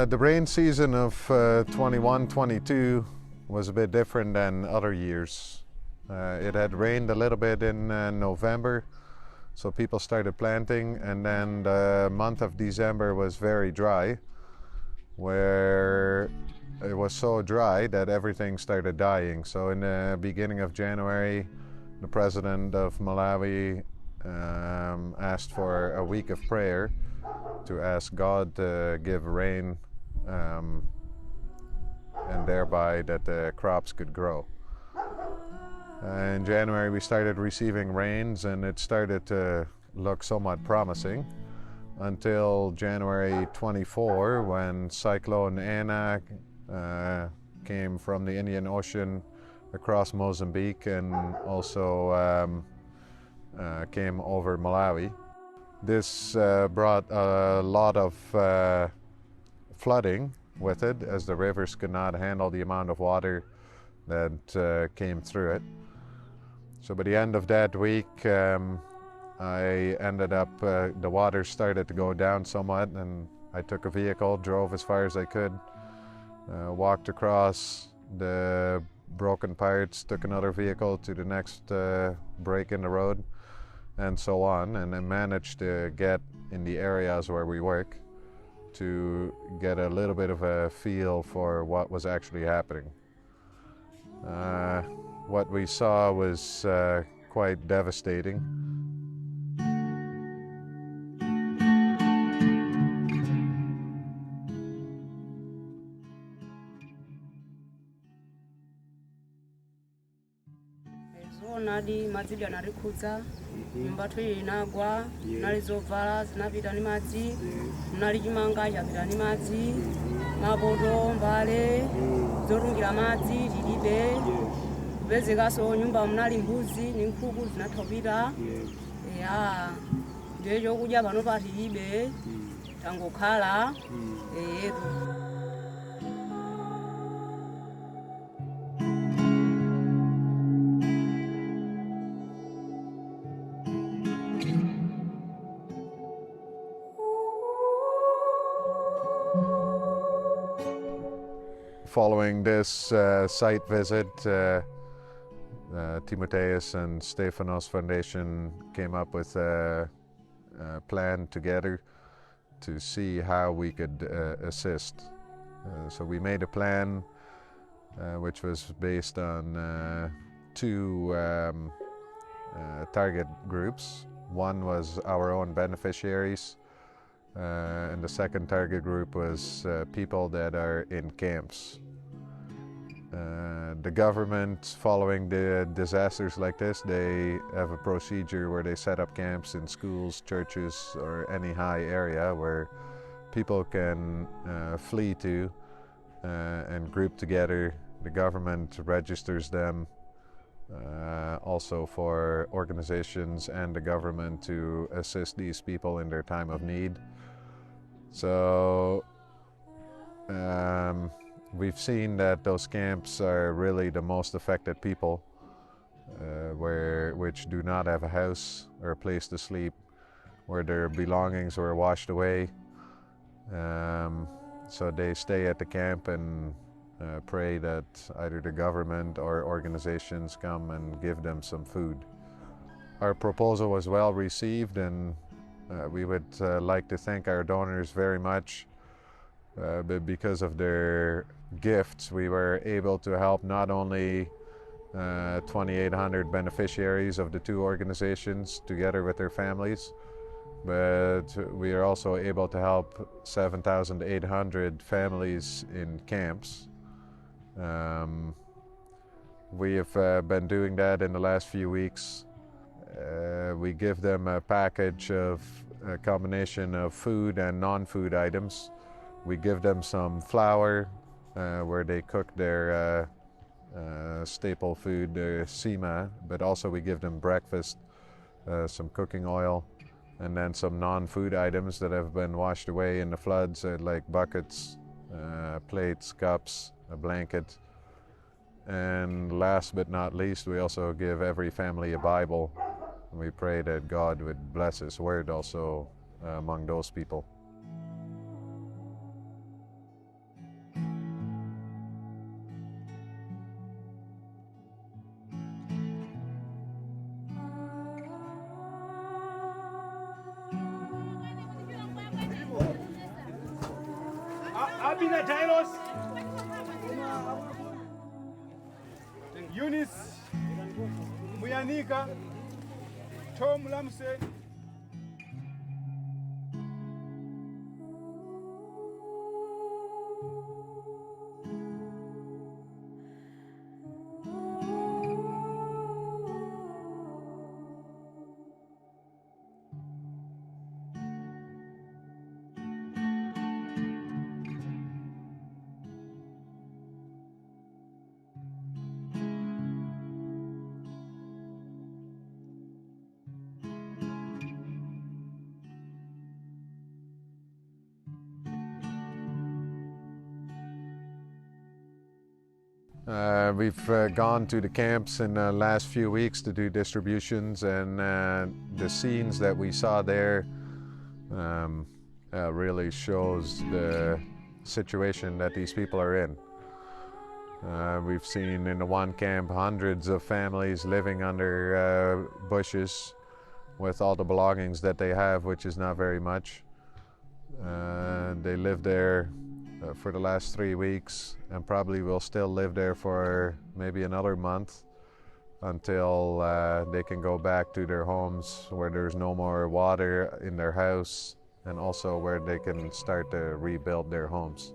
The rain season of 21-22 was a bit different than other years. It had rained a little bit in November, so people started planting, and then the month of December was very dry, where it was so dry that everything started dying. So in the beginning of January, the president of Malawi asked for a week of prayer to ask God to give rain, and thereby that the crops could grow. In January we started receiving rains, and it started to look somewhat promising until January 24, when cyclone Anna came from the Indian Ocean across Mozambique and also came over Malawi. This brought a lot of flooding with it, as the rivers could not handle the amount of water that came through it. So by the end of that week, I ended up, the water started to go down somewhat, and I took a vehicle, drove as far as I could, walked across the broken parts, took another vehicle to the next break in the road, and so on, and I managed to get in the areas where we work to get a little bit of a feel for what was actually happening. What we saw was quite devastating. Nadi madzi yanarikhudza nyumba tu inagwa nali zovala zinapita ni madzi nali chimanga chapita ni madzi mabodo mbale zotungira madzi tilibe kupezekaso nyumba munali mbuzi ni nkhuku zinathawira ya ndiye chokudya pano patilibe tangokhala yetu. Following this site visit, Timotheus and Stephanos Foundation came up with a plan together to see how we could assist. So we made a plan which was based on two target groups. One was our own beneficiaries, and the second target group was people that are in camps. The government, following the disasters like this, they have a procedure where they set up camps in schools, churches, or any high area where people can flee to and group together. The government registers them also for organizations and the government to assist these people in their time of need. So we've seen that those camps are really the most affected people, which do not have a house or a place to sleep, where their belongings were washed away. So they stay at the camp and pray that either the government or organizations come and give them some food. Our proposal was well received, and we would like to thank our donors very much. But because of their gifts, we were able to help not only 2,800 beneficiaries of the two organizations together with their families, but we are also able to help 7,800 families in camps. We have been doing that in the last few weeks. We give them a package of a combination of food and non-food items. We give them some flour where they cook their staple food, their sima, but also we give them breakfast, some cooking oil, and then some non-food items that have been washed away in the floods, like buckets, plates, cups, a blanket. And last but not least, we also give every family a Bible. We pray that God would bless His word also among those people. Abina Jairos, Eunice Muyanika, Tom Lamse. We've gone to the camps in the last few weeks to do distributions, and the scenes that we saw there really shows the situation that these people are in. We've seen in the one camp hundreds of families living under bushes with all the belongings that they have, which is not very much. They live there for the last 3 weeks, and probably will still live there for maybe another month until they can go back to their homes where there's no more water in their house, and also where they can start to rebuild their homes.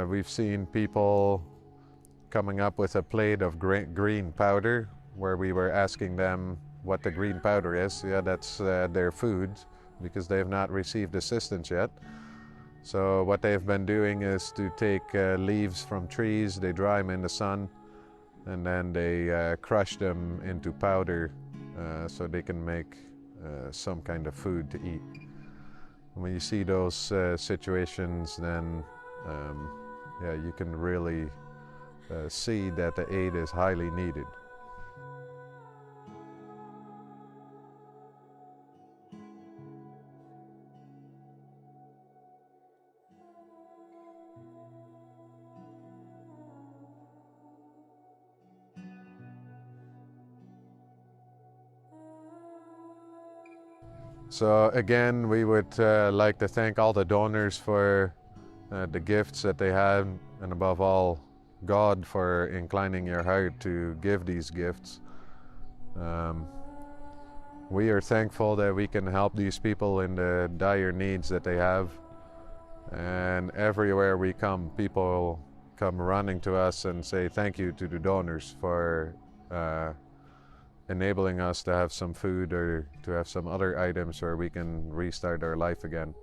We've seen people coming up with a plate of green powder, where we were asking them what the green powder is. Yeah, that's their food, because they have not received assistance yet. So what they've been doing is to take leaves from trees, they dry them in the sun, and then they crush them into powder so they can make some kind of food to eat. When you see those situations, then yeah, you can really see that the aid is highly needed. So again, we would like to thank all the donors for the gifts that they have, and above all, God for inclining your heart to give these gifts. We are thankful that we can help these people in the dire needs that they have. And everywhere we come, people come running to us and say thank you to the donors for enabling us to have some food or to have some other items where we can restart our life again.